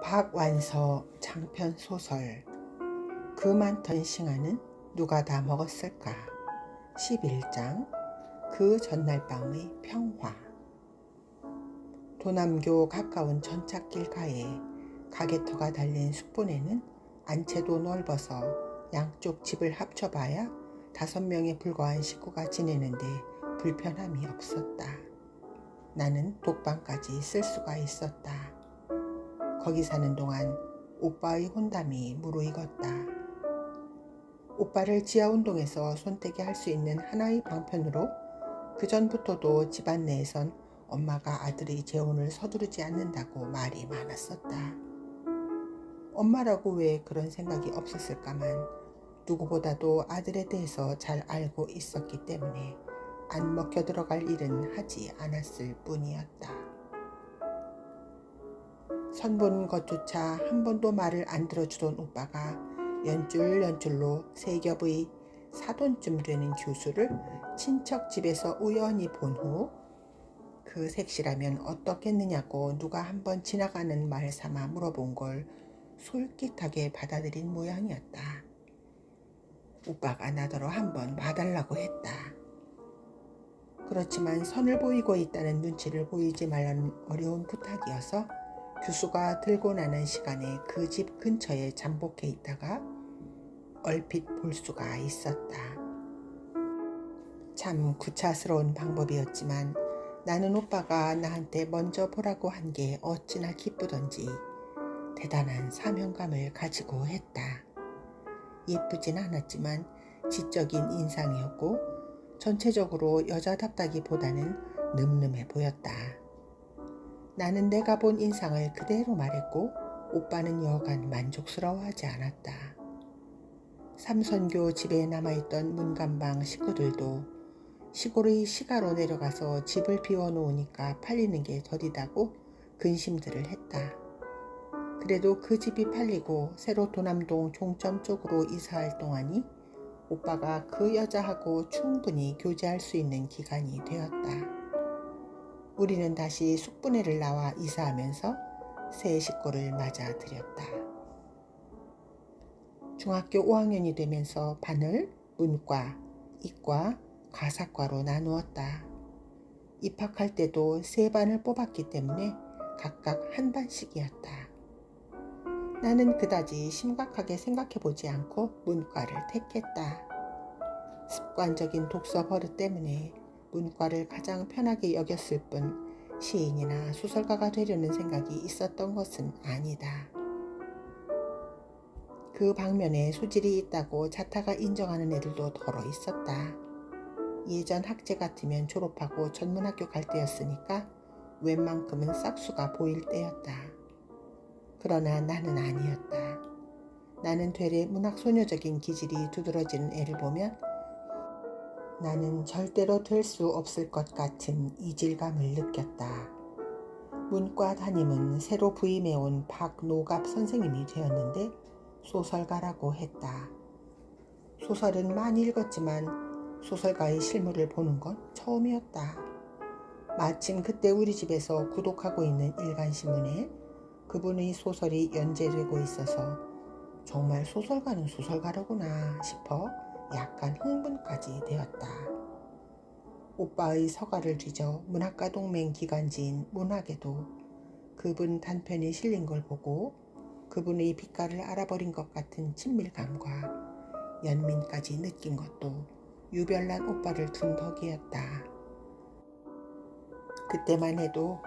박완서 장편 소설 그 많던 싱아는 누가 다 먹었을까? 11장 그 전날 밤의 평화. 도남교 가까운 전찻길 가에 가게터가 달린 숲분에는 안채도 넓어서 양쪽 집을 합쳐봐야 5명에 불과한 식구가 지내는데 불편함이 없었다. 나는 독방까지 쓸 수가 있었다. 거기 사는 동안 오빠의 혼담이 무르익었다. 오빠를 지하운동에서 손떼게 할 수 있는 하나의 방편으로 그전부터도 집안 내에선 엄마가 아들의 재혼을 서두르지 않는다고 말이 많았었다. 엄마라고 왜 그런 생각이 없었을까만 누구보다도 아들에 대해서 잘 알고 있었기 때문에 안 먹혀 들어갈 일은 하지 않았을 뿐이었다. 선본 것조차 한 번도 말을 안 들어주던 오빠가 연줄연줄로 세 겹의 사돈쯤 되는 교수를 친척 집에서 우연히 본 후 그 색시라면 어떻겠느냐고 누가 한번 지나가는 말 삼아 물어본 걸 솔깃하게 받아들인 모양이었다. 오빠가 나더러 한번 봐달라고 했다. 그렇지만 선을 보이고 있다는 눈치를 보이지 말라는 어려운 부탁이어서 교수가 들고 나는 시간에 그 집 근처에 잠복해 있다가 얼핏 볼 수가 있었다. 참 구차스러운 방법이었지만 나는 오빠가 나한테 먼저 보라고 한 게 어찌나 기쁘던지 대단한 사명감을 가지고 했다. 예쁘진 않았지만 지적인 인상이었고 전체적으로 여자답다기보다는 늠름해 보였다. 나는 내가 본 인상을 그대로 말했고 오빠는 여간 만족스러워하지 않았다. 삼선교 집에 남아있던 문간방 식구들도 시골의 시가로 내려가서 집을 비워놓으니까 팔리는 게 더디다고 근심들을 했다. 그래도 그 집이 팔리고 새로 도남동 종점 쪽으로 이사할 동안이 오빠가 그 여자하고 충분히 교제할 수 있는 기간이 되었다. 우리는 다시 숙부네를 나와 이사하면서 새 식구를 맞아들였다. 중학교 5학년이 되면서 반을 문과, 이과, 가사과로 나누었다. 입학할 때도 3반을 뽑았기 때문에 각각 한 반씩이었다. 나는 그다지 심각하게 생각해보지 않고 문과를 택했다. 습관적인 독서 버릇 때문에 문과를 가장 편하게 여겼을 뿐 시인이나 소설가가 되려는 생각이 있었던 것은 아니다. 그 방면에 소질이 있다고 자타가 인정하는 애들도 더러 있었다. 예전 학제 같으면 졸업하고 전문학교 갈 때였으니까 웬만큼은 싹수가 보일 때였다. 그러나 나는 아니었다. 나는 되레 문학소녀적인 기질이 두드러지는 애를 보면 나는 절대로 될 수 없을 것 같은 이질감을 느꼈다. 문과 담임은 새로 부임해온 박노갑 선생님이 되었는데 소설가라고 했다. 소설은 많이 읽었지만 소설가의 실물을 보는 건 처음이었다. 마침 그때 우리 집에서 구독하고 있는 일간신문에 그분의 소설이 연재되고 있어서 정말 소설가는 소설가라구나 싶어 약간 흥분까지 되었다. 오빠의 서가를 뒤져 문학가 동맹 기간지인 문학에도 그분 단편이 실린 걸 보고 그분의 빛깔을 알아버린 것 같은 친밀감과 연민까지 느낀 것도 유별난 오빠를 둔 덕이었다. 그때만 해도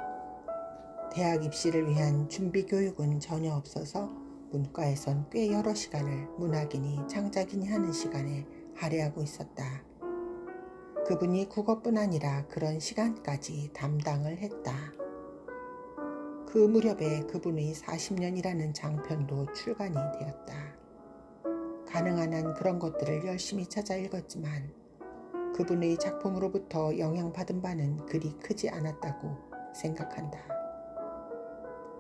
대학 입시를 위한 준비 교육은 전혀 없어서 문과에선 꽤 여러 시간을 문학이니 창작이니 하는 시간에 할애하고 있었다. 그분이 국어뿐 아니라 그런 시간까지 담당을 했다. 그 무렵에 그분의 40년이라는 장편도 출간이 되었다. 가능한 한 그런 것들을 열심히 찾아 읽었지만 그분의 작품으로부터 영향받은 바는 그리 크지 않았다고 생각한다.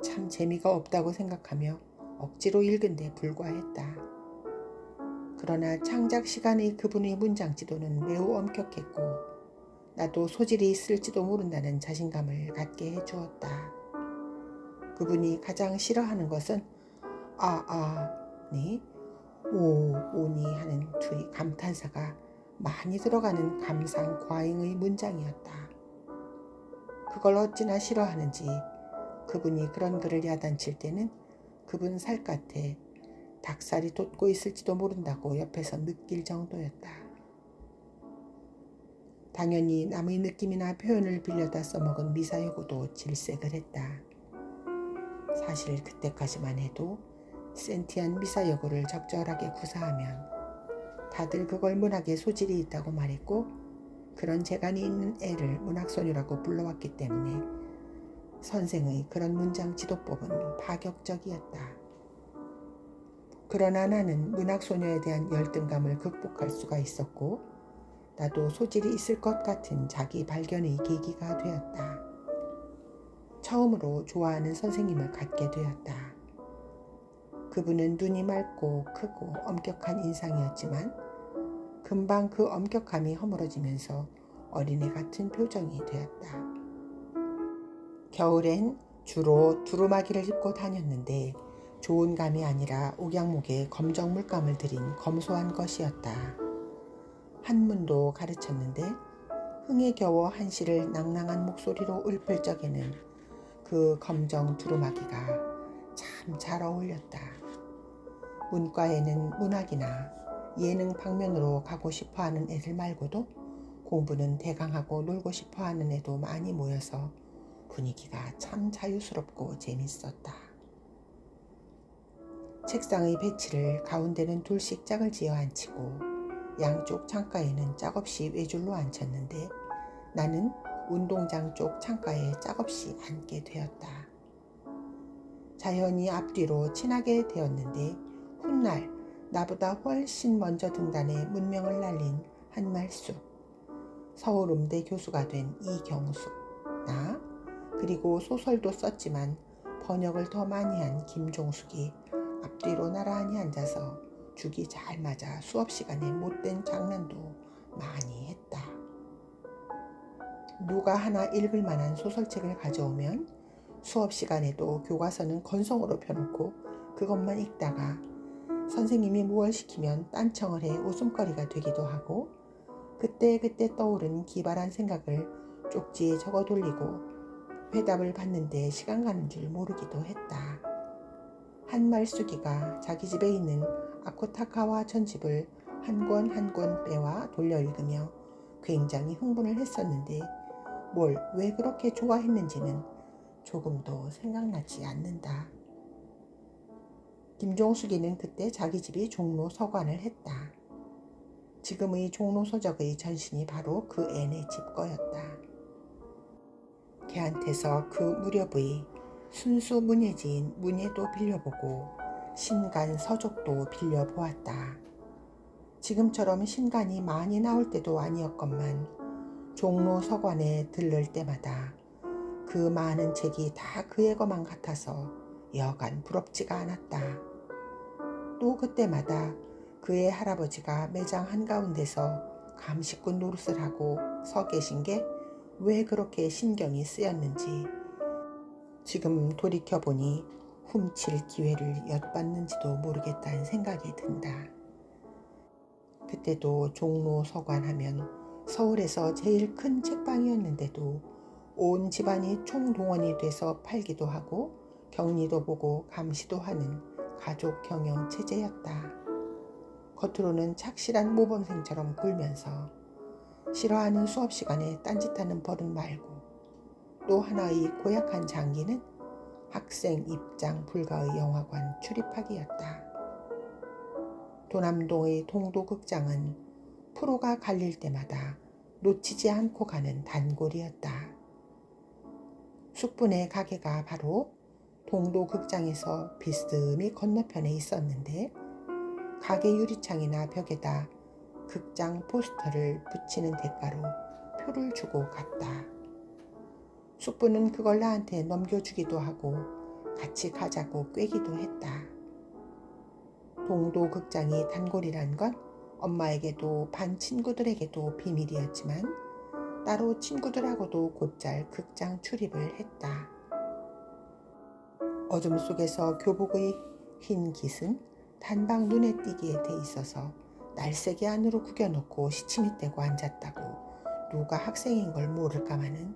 참 재미가 없다고 생각하며 억지로 읽은 데 불과했다. 그러나 창작 시간의 그분의 문장 지도는 매우 엄격했고 나도 소질이 있을지도 모른다는 자신감을 갖게 해주었다. 그분이 가장 싫어하는 것은 아니 오니 하는 둘이 감탄사가 많이 들어가는 감상 과잉의 문장이었다. 그걸 어찌나 싫어하는지 그분이 그런 글을 야단칠 때는 그분 살갗에 닭살이 돋고 있을지도 모른다고 옆에서 느낄 정도였다. 당연히 남의 느낌이나 표현을 빌려다 써먹은 미사여구도 질색을 했다. 사실 그때까지만 해도 센티한 미사여구를 적절하게 구사하면 다들 그걸 문학에 소질이 있다고 말했고 그런 재간이 있는 애를 문학소녀라고 불러왔기 때문에 선생의 그런 문장 지도법은 파격적이었다. 그러나 나는 문학소녀에 대한 열등감을 극복할 수가 있었고 나도 소질이 있을 것 같은 자기 발견의 계기가 되었다. 처음으로 좋아하는 선생님을 갖게 되었다. 그분은 눈이 맑고 크고 엄격한 인상이었지만 금방 그 엄격함이 허물어지면서 어린애 같은 표정이 되었다. 겨울엔 주로 두루마기를 입고 다녔는데 좋은 감이 아니라 옥양목에 검정 물감을 들인 검소한 것이었다. 한문도 가르쳤는데 흥에 겨워 한시를 낭낭한 목소리로 읊을 적에는 그 검정 두루마기가 참 잘 어울렸다. 문과에는 문학이나 예능 방면으로 가고 싶어하는 애들 말고도 공부는 대강하고 놀고 싶어하는 애도 많이 모여서 분위기가 참 자유스럽고 재밌었다. 책상의 배치를 가운데는 둘씩 짝을 지어 앉히고 양쪽 창가에는 짝없이 외줄로 앉혔는데 나는 운동장 쪽 창가에 짝없이 앉게 되었다. 자연히 앞뒤로 친하게 되었는데 훗날 나보다 훨씬 먼저 등단해 문명을 날린 한말숙, 서울음대 교수가 된 이경숙, 나 그리고 소설도 썼지만 번역을 더 많이 한 김종숙이 앞뒤로 나란히 앉아서 죽이 잘 맞아 수업 시간에 못된 장난도 많이 했다. 누가 하나 읽을 만한 소설책을 가져오면 수업 시간에도 교과서는 건성으로 펴놓고 그것만 읽다가 선생님이 무얼 시키면 딴청을 해 웃음거리가 되기도 하고 그때그때 떠오른 기발한 생각을 쪽지에 적어 돌리고 회답을 받는데 시간 가는 줄 모르기도 했다. 한말숙이가 자기 집에 있는 아코타카와 전집을 한 권 한 권 빼와 돌려 읽으며 굉장히 흥분을 했었는데 뭘 왜 그렇게 좋아했는지는 조금도 생각나지 않는다. 김종숙이는 그때 자기 집이 종로 서관을 했다. 지금의 종로 서적의 전신이 바로 그 애네 집 거였다. 걔한테서 그 무렵의 순수 문예지인 문예도 빌려보고 신간 서적도 빌려보았다. 지금처럼 신간이 많이 나올 때도 아니었건만 종로 서관에 들를 때마다 그 많은 책이 다 그의 것만 같아서 여간 부럽지가 않았다. 또 그때마다 그의 할아버지가 매장 한가운데서 감식꾼 노릇을 하고 서 계신 게 왜 그렇게 신경이 쓰였는지 지금 돌이켜보니 훔칠 기회를 엿봤는지도 모르겠다는 생각이 든다. 그때도 종로 서관하면 서울에서 제일 큰 책방이었는데도 온 집안이 총동원이 돼서 팔기도 하고 격리도 보고 감시도 하는 가족 경영 체제였다. 겉으로는 착실한 모범생처럼 굴면서 싫어하는 수업 시간에 딴짓하는 버릇 말고 또 하나의 고약한 장기는 학생 입장 불가의 영화관 출입하기였다. 도남동의 동도극장은 프로가 갈릴 때마다 놓치지 않고 가는 단골이었다. 숙분의 가게가 바로 동도극장에서 비스듬히 건너편에 있었는데 가게 유리창이나 벽에다 극장 포스터를 붙이는 대가로 표를 주고 갔다. 숙부는 그걸 나한테 넘겨주기도 하고 같이 가자고 꿰기도 했다. 동도극장이 단골이란 건 엄마에게도 반 친구들에게도 비밀이었지만 따로 친구들하고도 곧잘 극장 출입을 했다. 어둠 속에서 교복의 흰 깃은 단박 눈에 띄게 돼 있어서 날쌔게 안으로 구겨놓고 시침이 떼고 앉았다고 누가 학생인 걸 모를까마는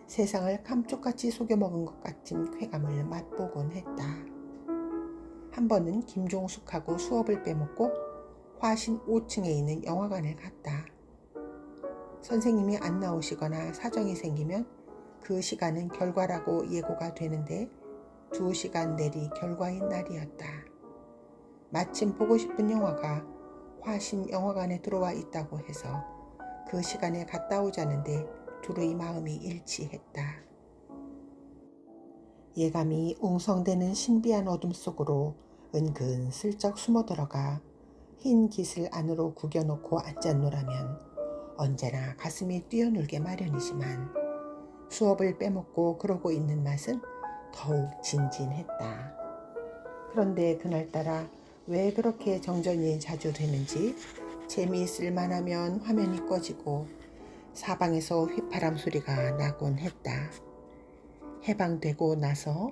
세상을 감쪽같이 속여먹은 것 같은 쾌감을 맛보곤 했다. 한 번은 김종숙하고 수업을 빼먹고 화신 5층에 있는 영화관을 갔다. 선생님이 안 나오시거나 사정이 생기면 그 시간은 결과라고 예고가 되는데 2시간 내리 결과인 날이었다. 마침 보고 싶은 영화가 화신 영화관에 들어와 있다고 해서 그 시간에 갔다 오자는데 둘의 마음이 일치했다. 예감이 웅성대는 신비한 어둠 속으로 은근슬쩍 숨어 들어가 흰 깃을 안으로 구겨놓고 앉았노라면 언제나 가슴이 뛰어놀게 마련이지만 수업을 빼먹고 그러고 있는 맛은 더욱 진진했다. 그런데 그날따라 왜 그렇게 정전이 자주 되는지 재미있을 만하면 화면이 꺼지고 사방에서 휘파람 소리가 나곤 했다. 해방되고 나서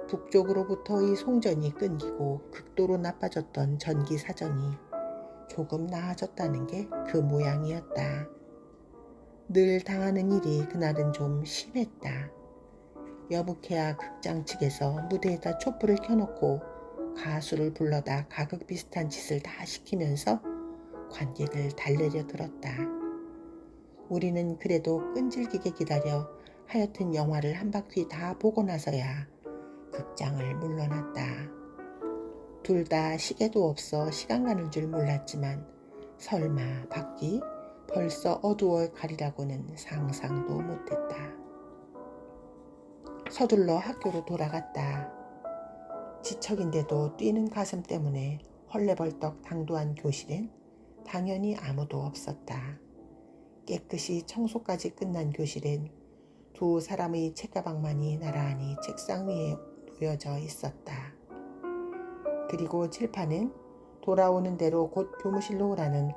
북쪽으로부터의 송전이 끊기고 극도로 나빠졌던 전기 사정이 조금 나아졌다는 게 그 모양이었다. 늘 당하는 일이 그날은 좀 심했다. 여북해야 극장 측에서 무대에다 촛불을 켜놓고 가수를 불러다 가극 비슷한 짓을 다 시키면서 관객을 달래려 들었다. 우리는 그래도 끈질기게 기다려 하여튼 영화를 한 바퀴 다 보고 나서야 극장을 물러났다. 둘 다 시계도 없어 시간 가는 줄 몰랐지만 설마 밖이 벌써 어두워 가리라고는 상상도 못했다. 서둘러 학교로 돌아갔다. 지척인데도 뛰는 가슴 때문에 헐레벌떡 당도한 교실엔 당연히 아무도 없었다. 깨끗이 청소까지 끝난 교실엔 2 사람의 책가방만이 나란히 책상 위에 놓여져 있었다. 그리고 칠판엔 돌아오는 대로 곧 교무실로 오라는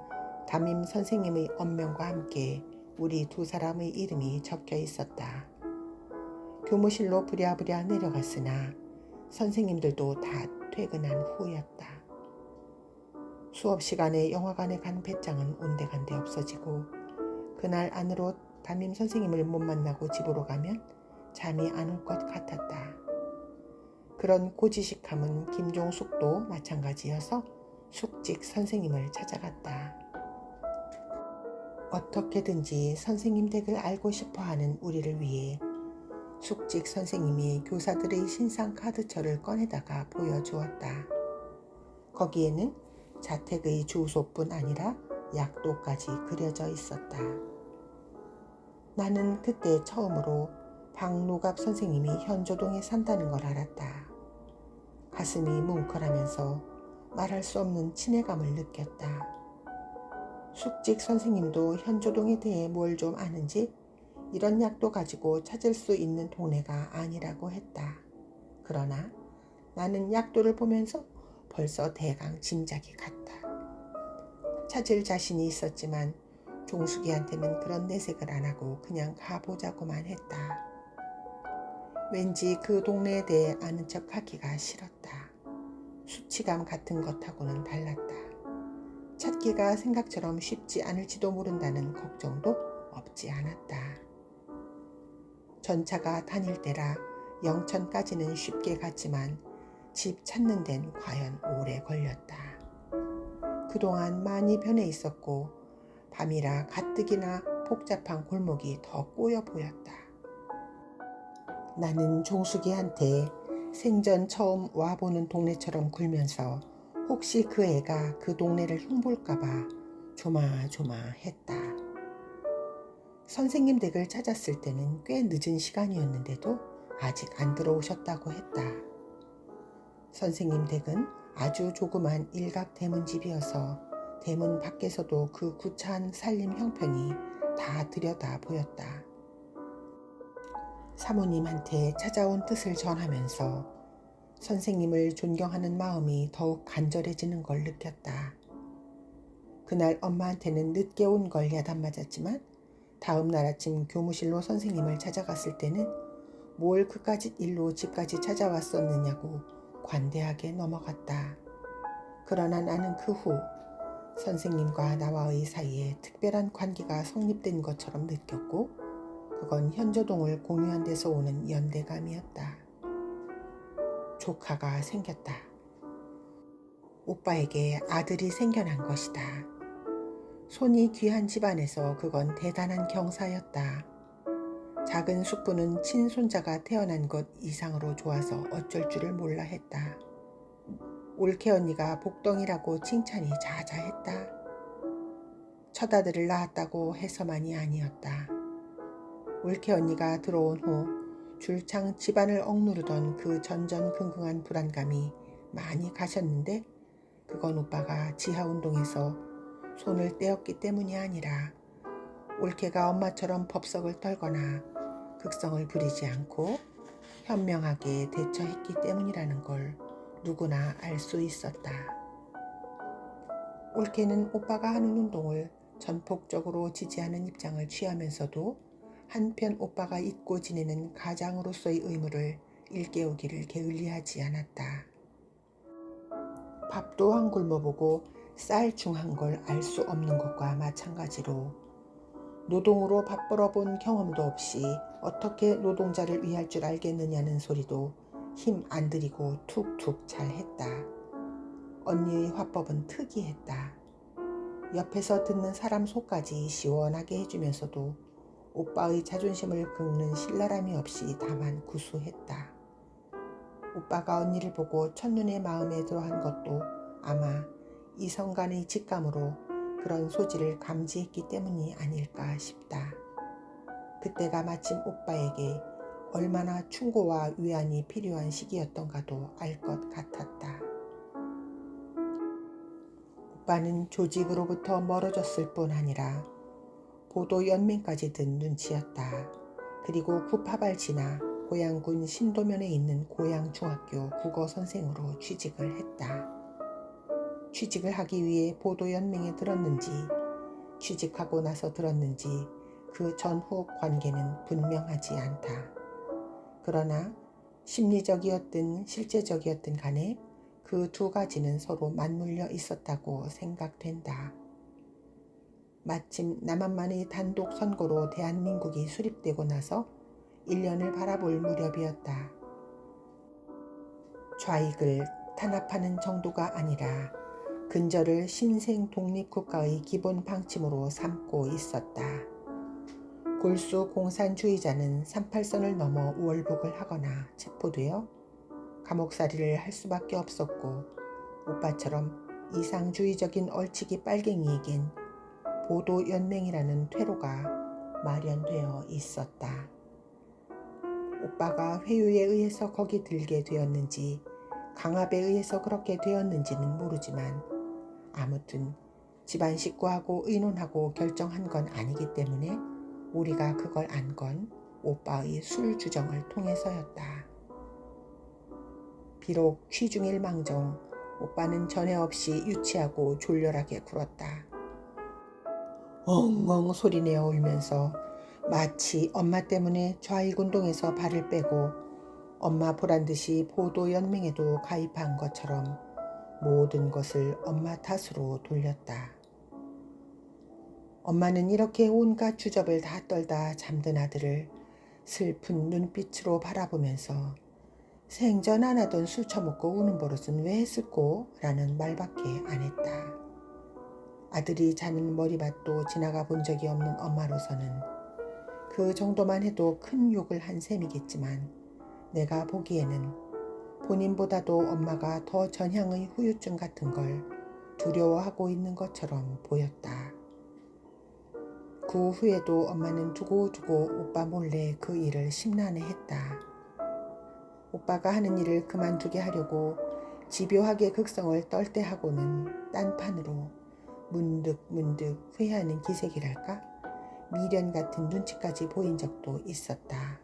담임 선생님의 엄명과 함께 우리 2 사람의 이름이 적혀 있었다. 교무실로 부랴부랴 내려갔으나 선생님들도 다 퇴근한 후였다. 수업 시간에 영화관에 간 배짱은 온데간데 없어지고 그날 안으로 담임 선생님을 못 만나고 집으로 가면 잠이 안 올 것 같았다. 그런 고지식함은 김종숙도 마찬가지여서 숙직 선생님을 찾아갔다. 어떻게든지 선생님 댁을 알고 싶어하는 우리를 위해 숙직 선생님이 교사들의 신상 카드처를 꺼내다가 보여주었다. 거기에는 자택의 주소뿐 아니라 약도까지 그려져 있었다. 나는 그때 처음으로 박노갑 선생님이 현조동에 산다는 걸 알았다. 가슴이 뭉클하면서 말할 수 없는 친애감을 느꼈다. 숙직 선생님도 현조동에 대해 뭘 좀 아는지 이런 약도 가지고 찾을 수 있는 동네가 아니라고 했다. 그러나 나는 약도를 보면서 벌써 대강 짐작이 갔다. 찾을 자신이 있었지만 종숙이한테는 그런 내색을 안 하고 그냥 가보자고만 했다. 왠지 그 동네에 대해 아는 척 하기가 싫었다. 수치감 같은 것하고는 달랐다. 찾기가 생각처럼 쉽지 않을지도 모른다는 걱정도 없지 않았다. 전차가 다닐 때라 영천까지는 쉽게 갔지만 집 찾는 데는 과연 오래 걸렸다. 그동안 많이 변해 있었고 밤이라 가뜩이나 복잡한 골목이 더 꼬여 보였다. 나는 종숙이한테 생전 처음 와보는 동네처럼 굴면서 혹시 그 애가 그 동네를 흉볼까봐 조마조마했다. 선생님 댁을 찾았을 때는 꽤 늦은 시간이었는데도 아직 안 들어오셨다고 했다. 선생님 댁은 아주 조그만 일각 대문집이어서 대문 밖에서도 그 구차한 살림 형편이 다 들여다 보였다. 사모님한테 찾아온 뜻을 전하면서 선생님을 존경하는 마음이 더욱 간절해지는 걸 느꼈다. 그날 엄마한테는 늦게 온 걸 야단 맞았지만 다음 날 아침 교무실로 선생님을 찾아갔을 때는 뭘 그까짓 일로 집까지 찾아왔었느냐고 관대하게 넘어갔다. 그러나 나는 그 후 선생님과 나와의 사이에 특별한 관계가 성립된 것처럼 느꼈고 그건 현조동을 공유한 데서 오는 연대감이었다. 조카가 생겼다. 오빠에게 아들이 생겨난 것이다. 손이 귀한 집안에서 그건 대단한 경사였다. 작은 숙부는 친손자가 태어난 것 이상으로 좋아서 어쩔 줄을 몰라 했다. 올케 언니가 복덩이라고 칭찬이 자자했다. 첫아들을 낳았다고 해서만이 아니었다. 올케 언니가 들어온 후 줄창 집안을 억누르던 그 전전긍긍한 불안감이 많이 가셨는데 그건 오빠가 지하운동에서 손을 떼었기 때문이 아니라 올케가 엄마처럼 법석을 떨거나 극성을 부리지 않고 현명하게 대처했기 때문이라는 걸 누구나 알 수 있었다. 올케는 오빠가 하는 운동을 전폭적으로 지지하는 입장을 취하면서도 한편 오빠가 잊고 지내는 가장으로서의 의무를 일깨우기를 게을리하지 않았다. 밥도 안 굶어보고 쌀 중한 걸 알 수 없는 것과 마찬가지로 노동으로 밥 벌어본 경험도 없이 어떻게 노동자를 위할 줄 알겠느냐는 소리도 힘 안 들이고 툭툭 잘했다. 언니의 화법은 특이했다. 옆에서 듣는 사람 속까지 시원하게 해주면서도 오빠의 자존심을 긁는 신랄함이 없이 다만 구수했다. 오빠가 언니를 보고 첫눈에 마음에 들어한 것도 아마 이성 간의 직감으로 그런 소지를 감지했기 때문이 아닐까 싶다. 그때가 마침 오빠에게 얼마나 충고와 위안이 필요한 시기였던가도 알 것 같았다. 오빠는 조직으로부터 멀어졌을 뿐 아니라 보도연맹까지 든 눈치였다. 그리고 구파발 지나 고양군 신도면에 있는 고양중학교 국어선생으로 취직을 했다. 취직을 하기 위해 보도연맹에 들었는지 취직하고 나서 들었는지 그 전후 관계는 분명하지 않다. 그러나 심리적이었든 실제적이었든 간에 그 두 가지는 서로 맞물려 있었다고 생각된다. 마침 남한만의 단독 선거로 대한민국이 수립되고 나서 1년을 바라볼 무렵이었다. 좌익을 탄압하는 정도가 아니라 근저를 신생 독립국가의 기본 방침으로 삼고 있었다. 골수 공산주의자는 38선을 넘어 월북을 하거나 체포되어 감옥살이를 할 수밖에 없었고 오빠처럼 이상주의적인 얼치기 빨갱이에겐 보도연맹이라는 퇴로가 마련되어 있었다. 오빠가 회유에 의해서 거기 들게 되었는지 강압에 의해서 그렇게 되었는지는 모르지만 아무튼 집안 식구하고 의논하고 결정한 건 아니기 때문에 우리가 그걸 안 건 오빠의 술 주정을 통해서였다. 비록 취중일망정 오빠는 전에 없이 유치하고 졸렬하게 굴었다. 엉엉 소리내어 울면서 마치 엄마 때문에 좌익운동에서 발을 빼고 엄마 보란듯이 보도연맹에도 가입한 것처럼 모든 것을 엄마 탓으로 돌렸다. 엄마는 이렇게 온갖 주접을 다 떨다 잠든 아들을 슬픈 눈빛으로 바라보면서 생전 안 하던 술 처먹고 우는 버릇은 왜 했을꼬? 라는 말밖에 안 했다. 아들이 자는 머리맡도 지나가 본 적이 없는 엄마로서는 그 정도만 해도 큰 욕을 한 셈이겠지만 내가 보기에는 본인보다도 엄마가 더 전향의 후유증 같은 걸 두려워하고 있는 것처럼 보였다. 그 후에도 엄마는 두고두고 오빠 몰래 그 일을 심란해했다. 오빠가 하는 일을 그만두게 하려고 집요하게 극성을 떨때하고는 딴판으로 문득문득 회하는 기색이랄까? 미련 같은 눈치까지 보인 적도 있었다.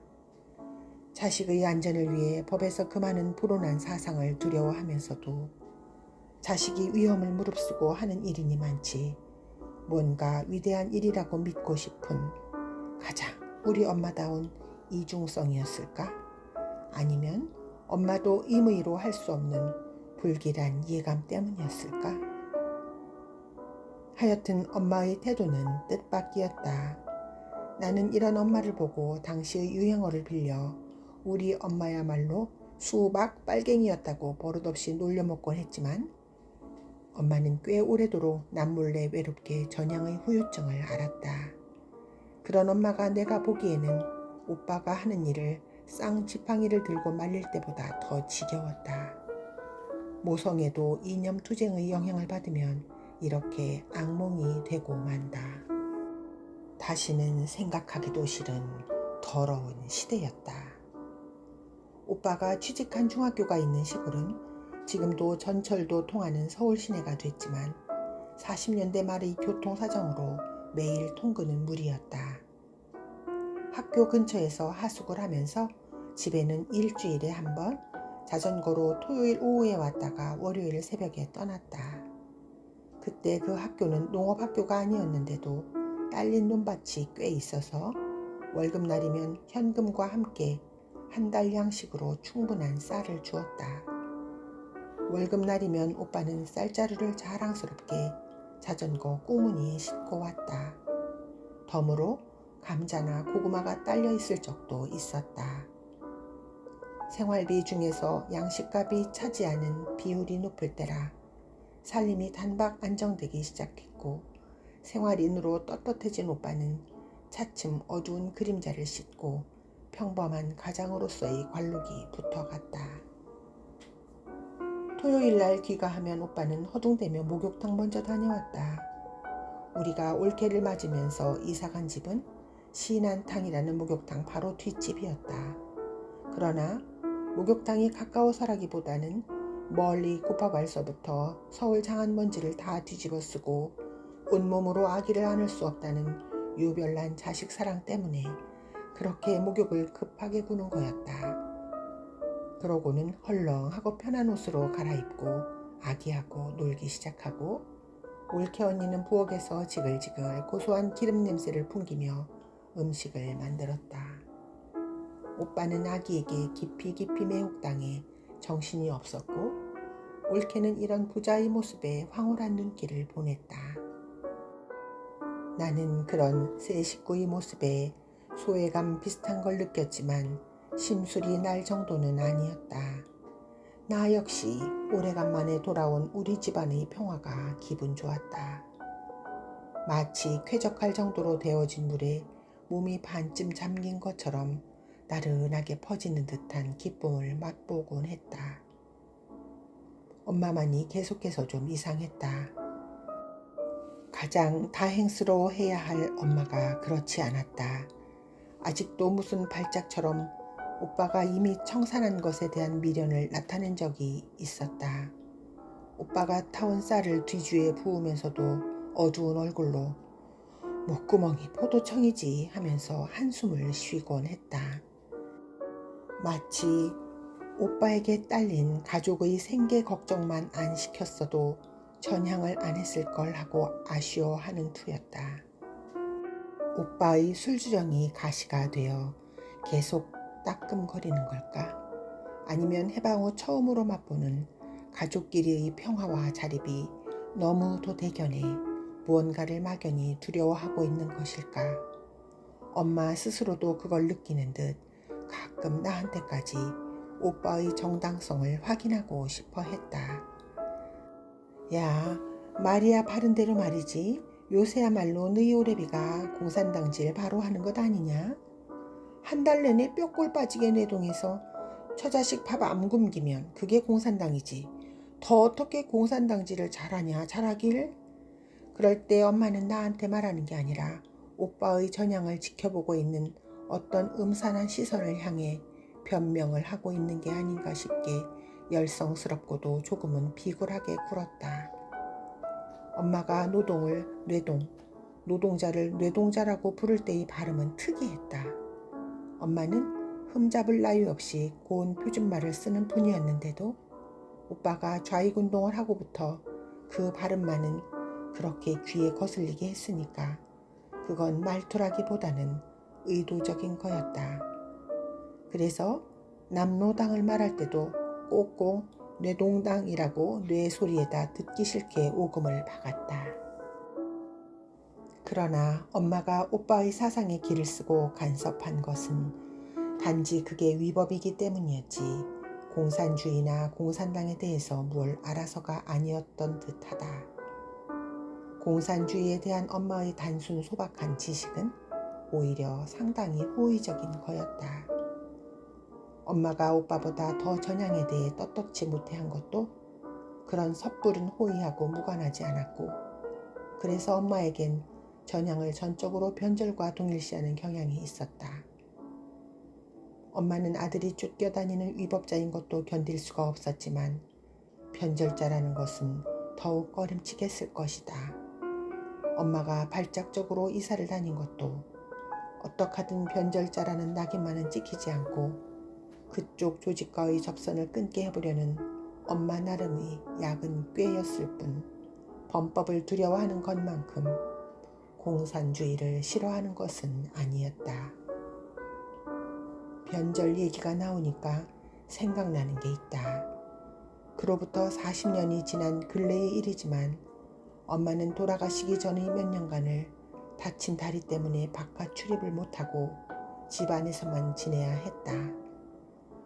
자식의 안전을 위해 법에서 그 많은 불온한 사상을 두려워하면서도 자식이 위험을 무릅쓰고 하는 일이니 많지 뭔가 위대한 일이라고 믿고 싶은 가장 우리 엄마다운 이중성이었을까? 아니면 엄마도 임의로 할 수 없는 불길한 예감 때문이었을까? 하여튼 엄마의 태도는 뜻밖이었다. 나는 이런 엄마를 보고 당시의 유행어를 빌려 우리 엄마야말로 수박 빨갱이였다고 버릇없이 놀려먹곤 했지만 엄마는 꽤 오래도록 남몰래 외롭게 전향의 후유증을 앓았다. 그런 엄마가 내가 보기에는 오빠가 하는 일을 쌍지팡이를 들고 말릴 때보다 더 지겨웠다. 모성애도 이념투쟁의 영향을 받으면 이렇게 악몽이 되고 만다. 다시는 생각하기도 싫은 더러운 시대였다. 오빠가 취직한 중학교가 있는 시골은 지금도 전철도 통하는 서울 시내가 됐지만 40년대 말의 교통사정으로 매일 통근은 무리였다. 학교 근처에서 하숙을 하면서 집에는 일주일에 한 번 자전거로 토요일 오후에 왔다가 월요일 새벽에 떠났다. 그때 그 학교는 농업학교가 아니었는데도 딸린 논밭이 꽤 있어서 월급날이면 현금과 함께 한 달 양식으로 충분한 쌀을 주었다. 월급날이면 오빠는 쌀자루를 자랑스럽게 자전거 꾸무니에 싣고 왔다. 덤으로 감자나 고구마가 딸려 있을 적도 있었다. 생활비 중에서 양식값이 차지하는 비율이 높을 때라 살림이 단박 안정되기 시작했고 생활인으로 떳떳해진 오빠는 차츰 어두운 그림자를 씻고 평범한 가장으로서의 관록이 붙어갔다. 토요일날 귀가하면 오빠는 허둥대며 목욕탕 먼저 다녀왔다. 우리가 올케를 맞으면서 이사간 집은 신안탕이라는 목욕탕 바로 뒷집이었다. 그러나 목욕탕이 가까워서라기보다는 멀리 고파발서부터 서울 장안먼지를 다 뒤집어 쓰고 온몸으로 아기를 안을 수 없다는 유별난 자식 사랑 때문에 그렇게 목욕을 급하게 구는 거였다. 그러고는 헐렁하고 편한 옷으로 갈아입고 아기하고 놀기 시작하고 올케 언니는 부엌에서 지글지글 고소한 기름 냄새를 풍기며 음식을 만들었다. 오빠는 아기에게 깊이 매혹당해 정신이 없었고 올케는 이런 부자의 모습에 황홀한 눈길을 보냈다. 나는 그런 새 식구의 모습에 소외감 비슷한 걸 느꼈지만 심술이 날 정도는 아니었다. 나 역시 오래간만에 돌아온 우리 집안의 평화가 기분 좋았다. 마치 쾌적할 정도로 데워진 물에 몸이 반쯤 잠긴 것처럼 나른하게 퍼지는 듯한 기쁨을 맛보곤 했다. 엄마만이 계속해서 좀 이상했다. 가장 다행스러워해야 할 엄마가 그렇지 않았다. 아직도 무슨 발작처럼 오빠가 이미 청산한 것에 대한 미련을 나타낸 적이 있었다. 오빠가 타온 쌀을 뒤주에 부으면서도 어두운 얼굴로 목구멍이 포도청이지 하면서 한숨을 쉬곤 했다. 마치 오빠에게 딸린 가족의 생계 걱정만 안 시켰어도 전향을 안 했을 걸 하고 아쉬워하는 투였다. 오빠의 술주정이 가시가 되어 계속 따끔거리는 걸까? 아니면 해방 후 처음으로 맛보는 가족끼리의 평화와 자립이 너무도 대견해 무언가를 막연히 두려워하고 있는 것일까? 엄마 스스로도 그걸 느끼는 듯 가끔 나한테까지 오빠의 정당성을 확인하고 싶어 했다. 야, 말이야 바른 대로 말이지. 요새야말로 너희 오래비가 공산당질 바로 하는 것 아니냐? 한 달 내내 뼈골 빠지게 내동해서 처자식 밥 안 굶기면 그게 공산당이지. 더 어떻게 공산당질을 잘하냐 잘하길? 그럴 때 엄마는 나한테 말하는 게 아니라 오빠의 전향을 지켜보고 있는 어떤 음산한 시선을 향해 변명을 하고 있는 게 아닌가 싶게 열성스럽고도 조금은 비굴하게 굴었다. 엄마가 노동을 뇌동, 노동자를 뇌동자라고 부를 때의 발음은 특이했다. 엄마는 흠잡을 나위 없이 고운 표준말을 쓰는 분이었는데도 오빠가 좌익운동을 하고부터 그 발음만은 그렇게 귀에 거슬리게 했으니까 그건 말투라기보다는 의도적인 거였다. 그래서 남로당을 말할 때도 꼭꼭 뇌동당이라고 뇌 소리에다 듣기 싫게 오금을 박았다. 그러나 엄마가 오빠의 사상에 길을 쓰고 간섭한 것은 단지 그게 위법이기 때문이었지 공산주의나 공산당에 대해서 뭘 알아서가 아니었던 듯하다. 공산주의에 대한 엄마의 단순 소박한 지식은 오히려 상당히 호의적인 거였다. 엄마가 오빠보다 더 전향에 대해 떳떳지 못해한 것도 그런 섣부른 호의하고 무관하지 않았고 그래서 엄마에겐 전향을 전적으로 변절과 동일시하는 경향이 있었다. 엄마는 아들이 쫓겨다니는 위법자인 것도 견딜 수가 없었지만 변절자라는 것은 더욱 꺼림칙했을 것이다. 엄마가 발작적으로 이사를 다닌 것도 어떡하든 변절자라는 낙인만은 찍히지 않고 그쪽 조직과의 접선을 끊게 해보려는 엄마 나름의 약은 꾀였을 뿐 범법을 두려워하는 것만큼 공산주의를 싫어하는 것은 아니었다. 변절 얘기가 나오니까 생각나는 게 있다. 그로부터 40년이 지난 근래의 일이지만 엄마는 돌아가시기 전의 몇 년간을 다친 다리 때문에 바깥 출입을 못하고 집 안에서만 지내야 했다.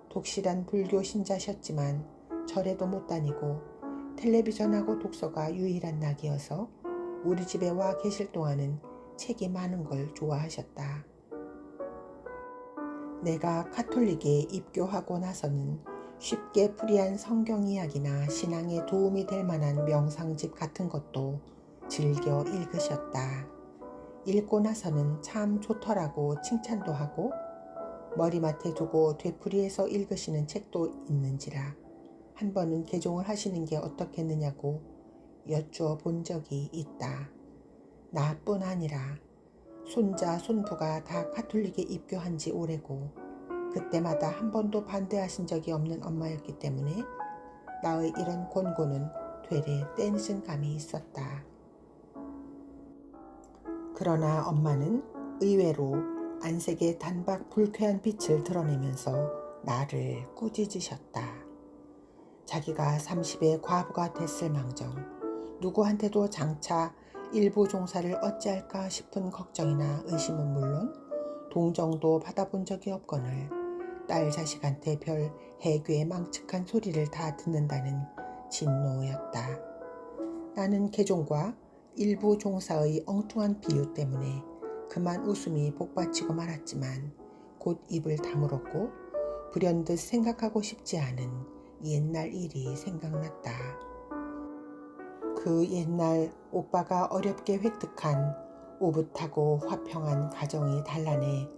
독실한 불교 신자셨지만 절에도 못 다니고 텔레비전하고 독서가 유일한 낙이어서 우리 집에 와 계실 동안은 책이 많은 걸 좋아하셨다. 내가 카톨릭에 입교하고 나서는 쉽게 풀이한 성경 이야기나 신앙에 도움이 될 만한 명상집 같은 것도 즐겨 읽으셨다. 읽고 나서는 참 좋더라고 칭찬도 하고 머리맡에 두고 되풀이해서 읽으시는 책도 있는지라 한 번은 개종을 하시는 게 어떻겠느냐고 여쭈어 본 적이 있다. 나뿐 아니라 손자, 손부가 다 카톨릭에 입교한 지 오래고 그때마다 한 번도 반대하신 적이 없는 엄마였기 때문에 나의 이런 권고는 되레 떼늦은 감이 있었다. 그러나 엄마는 의외로 안색의 단박 불쾌한 빛을 드러내면서 나를 꾸짖으셨다. 자기가 30의 과부가 됐을 망정 누구한테도 장차 일부 종사를 어찌할까 싶은 걱정이나 의심은 물론 동정도 받아본 적이 없거늘 딸 자식한테 별 해괴 망측한 소리를 다 듣는다는 진노였다. 나는 개종과 일부 종사의 엉뚱한 비유 때문에 그만 웃음이 복받치고 말았지만 곧 입을 다물었고 불현듯 생각하고 싶지 않은 옛날 일이 생각났다. 그 옛날 오빠가 어렵게 획득한 오붓하고 화평한 가정의 단란에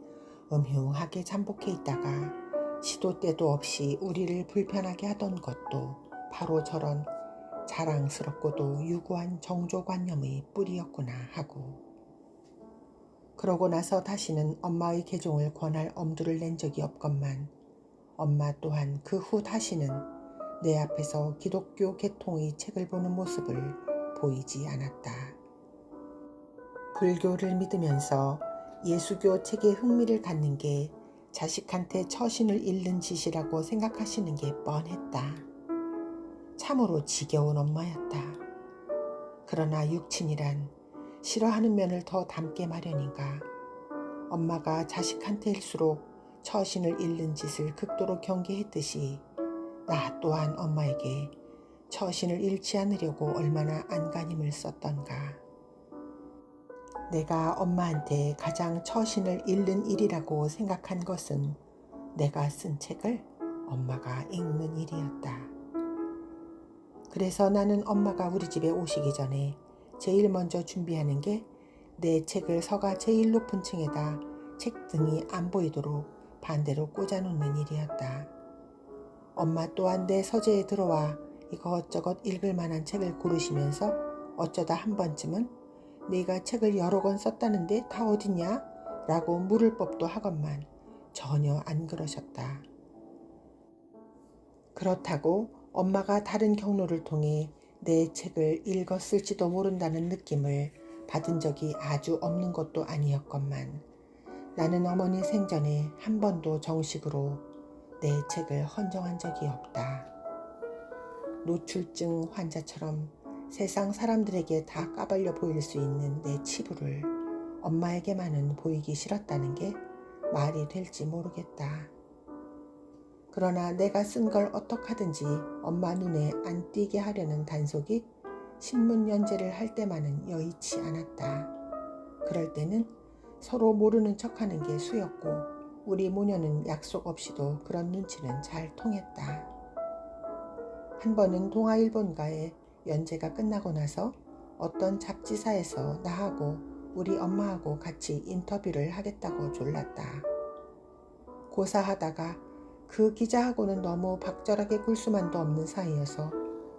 음흉하게 잠복해 있다가 시도 때도 없이 우리를 불편하게 하던 것도 바로 저런 자랑스럽고도 유구한 정조관념의 뿌리였구나 하고 그러고 나서 다시는 엄마의 개종을 권할 엄두를 낸 적이 없건만 엄마 또한 그 후 다시는 내 앞에서 기독교 계통의 책을 보는 모습을 보이지 않았다. 불교를 믿으면서 예수교 책에 흥미를 갖는 게 자식한테 처신을 잃는 짓이라고 생각하시는 게 뻔했다. 참으로 지겨운 엄마였다. 그러나 육친이란 싫어하는 면을 더 담게 마련인가. 엄마가 자식한테일수록 처신을 잃는 짓을 극도로 경계했듯이 나 또한 엄마에게 처신을 잃지 않으려고 얼마나 안간힘을 썼던가. 내가 엄마한테 가장 처신을 잃는 일이라고 생각한 것은 내가 쓴 책을 엄마가 읽는 일이었다. 그래서 나는 엄마가 우리 집에 오시기 전에 제일 먼저 준비하는 게 내 책을 서가 제일 높은 층에다 책등이 안 보이도록 반대로 꽂아놓는 일이었다. 엄마 또한 내 서재에 들어와 이것저것 읽을 만한 책을 고르시면서 어쩌다 한 번쯤은 네가 책을 여러 권 썼다는데 다 어딨냐? 라고 물을 법도 하건만 전혀 안 그러셨다. 그렇다고 엄마가 다른 경로를 통해 내 책을 읽었을지도 모른다는 느낌을 받은 적이 아주 없는 것도 아니었건만 나는 어머니 생전에 한 번도 정식으로 내 책을 헌정한 적이 없다. 노출증 환자처럼 세상 사람들에게 다 까발려 보일 수 있는 내 치부를 엄마에게만은 보이기 싫었다는 게 말이 될지 모르겠다. 그러나 내가 쓴 걸 어떡하든지 엄마 눈에 안 띄게 하려는 단속이 신문 연재를 할 때만은 여의치 않았다. 그럴 때는 서로 모르는 척하는 게 수였고 우리 모녀는 약속 없이도 그런 눈치는 잘 통했다. 한 번은 동아일본가에 연재가 끝나고 나서 어떤 잡지사에서 나하고 우리 엄마하고 같이 인터뷰를 하겠다고 졸랐다. 고사하다가 그 기자하고는 너무 박절하게 굴 수만도 없는 사이여서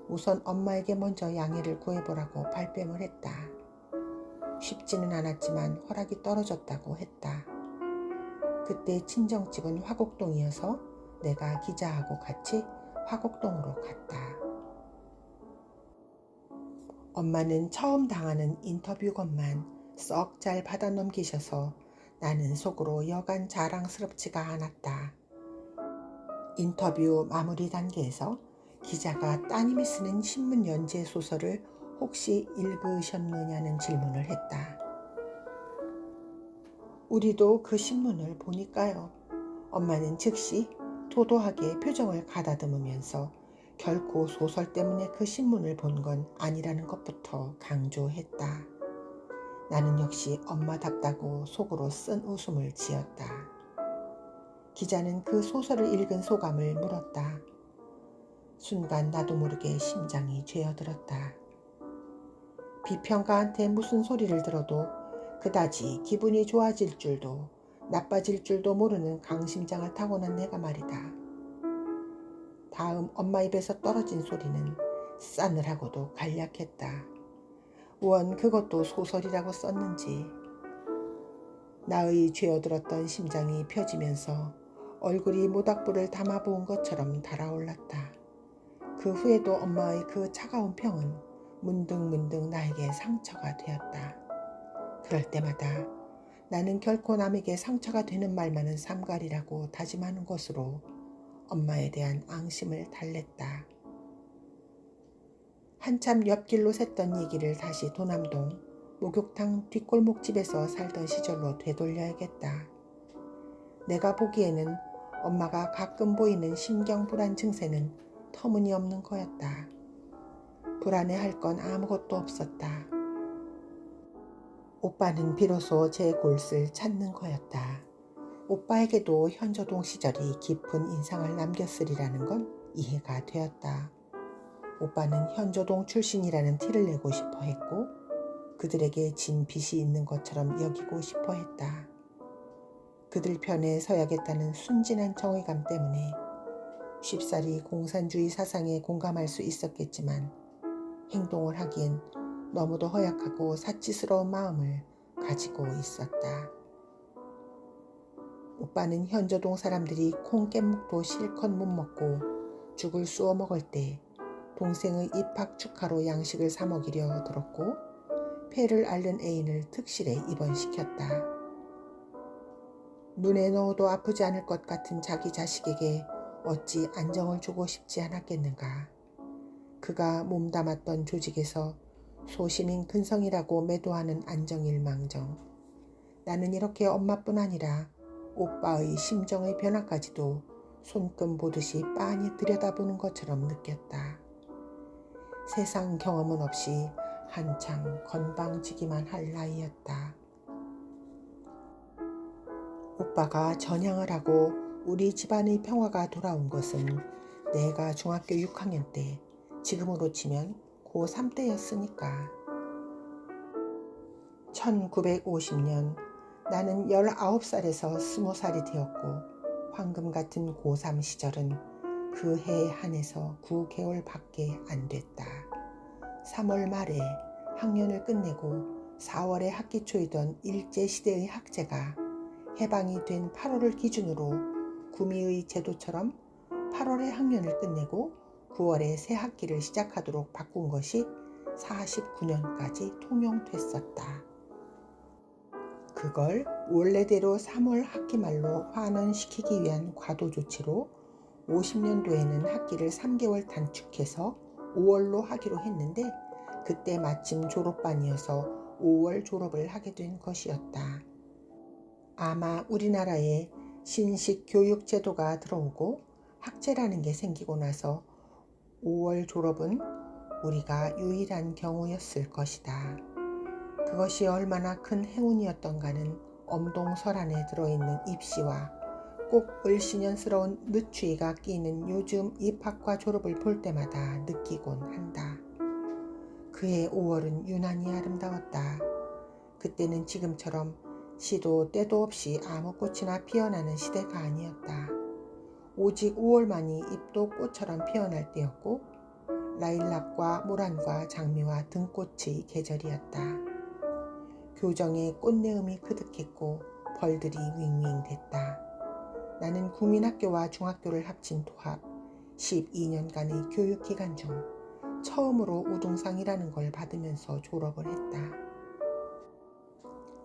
우선 엄마에게 먼저 양해를 구해보라고 발뺌을 했다. 쉽지는 않았지만 허락이 떨어졌다고 했다. 그때 친정집은 화곡동이어서 내가 기자하고 같이 화곡동으로 갔다. 엄마는 처음 당하는 인터뷰 것만 썩 잘 받아 넘기셔서 나는 속으로 여간 자랑스럽지가 않았다. 인터뷰 마무리 단계에서 기자가 따님이 쓰는 신문 연재 소설을 혹시 읽으셨느냐는 질문을 했다. 우리도 그 신문을 보니까요. 엄마는 즉시 도도하게 표정을 가다듬으면서 결코 소설 때문에 그 신문을 본 건 아니라는 것부터 강조했다. 나는 역시 엄마답다고 속으로 쓴 웃음을 지었다. 기자는 그 소설을 읽은 소감을 물었다. 순간 나도 모르게 심장이 죄어들었다. 비평가한테 무슨 소리를 들어도 그다지 기분이 좋아질 줄도 나빠질 줄도 모르는 강심장을 타고난 내가 말이다. 다음 엄마 입에서 떨어진 소리는 싸늘하고도 간략했다. 원 그것도 소설이라고 썼는지. 나의 죄어들었던 심장이 펴지면서 얼굴이 모닥불을 담아부은 것처럼 달아올랐다. 그 후에도 엄마의 그 차가운 평은 문득문득 나에게 상처가 되었다. 그럴 때마다 나는 결코 남에게 상처가 되는 말만은 삼가리라고 다짐하는 것으로 엄마에 대한 앙심을 달랬다. 한참 옆길로 샜던 얘기를 다시 도남동 목욕탕 뒷골목집에서 살던 시절로 되돌려야겠다. 내가 보기에는 엄마가 가끔 보이는 신경불안 증세는 터무니없는 거였다. 불안해할 건 아무것도 없었다. 오빠는 비로소 제 골을 찾는 거였다. 오빠에게도 현조동 시절이 깊은 인상을 남겼으리라는 건 이해가 되었다. 오빠는 현조동 출신이라는 티를 내고 싶어 했고 그들에게 진 빚이 있는 것처럼 여기고 싶어 했다. 그들 편에 서야겠다는 순진한 정의감 때문에 쉽사리 공산주의 사상에 공감할 수 있었겠지만 행동을 하기엔 너무도 허약하고 사치스러운 마음을 가지고 있었다. 오빠는 현조동 사람들이 콩깻묵도 실컷 못 먹고 죽을 쑤어 먹을 때 동생의 입학 축하로 양식을 사 먹이려 들었고 폐를 앓는 애인을 특실에 입원시켰다. 눈에 넣어도 아프지 않을 것 같은 자기 자식에게 어찌 안정을 주고 싶지 않았겠는가. 그가 몸담았던 조직에서 소시민 근성이라고 매도하는 안정일망정. 나는 이렇게 엄마뿐 아니라 오빠의 심정의 변화까지도 손금 보듯이 빤히 들여다보는 것처럼 느꼈다. 세상 경험은 없이 한창 건방지기만 할 나이였다. 오빠가 전향을 하고 우리 집안의 평화가 돌아온 것은 내가 중학교 6학년 때, 지금으로 치면 고3 때였으니까. 1950년 나는 19살에서 20살이 되었고 황금 같은 고3 시절은 그 해에 한해서 9개월 밖에 안 됐다. 3월 말에 학년을 끝내고 4월에 학기 초이던 일제시대의 학제가 해방이 된 8월을 기준으로 구미의 제도처럼 8월에 학년을 끝내고 9월에 새 학기를 시작하도록 바꾼 것이 49년까지 통용됐었다. 그걸 원래대로 3월 학기 말로 환원시키기 위한 과도 조치로 50년도에는 학기를 3개월 단축해서 5월로 하기로 했는데 그때 마침 졸업반이어서 5월 졸업을 하게 된 것이었다. 아마 우리나라에 신식 교육 제도가 들어오고 학제라는 게 생기고 나서 5월 졸업은 우리가 유일한 경우였을 것이다. 그것이 얼마나 큰 행운이었던가는 엄동설 안에 들어있는 입시와 꼭 을씨년스러운 늦추이가 끼는 요즘 입학과 졸업을 볼 때마다 느끼곤 한다. 그해 5월은 유난히 아름다웠다. 그때는 지금처럼 시도 때도 없이 아무 꽃이나 피어나는 시대가 아니었다. 오직 5월만이 잎도 꽃처럼 피어날 때였고 라일락과 모란과 장미와 등꽃의 계절이었다. 교정에 꽃내음이 그득했고 벌들이 윙윙댔다. 나는 국민학교와 중학교를 합친 도합 12년간의 교육기간 중 처음으로 우등상이라는 걸 받으면서 졸업을 했다.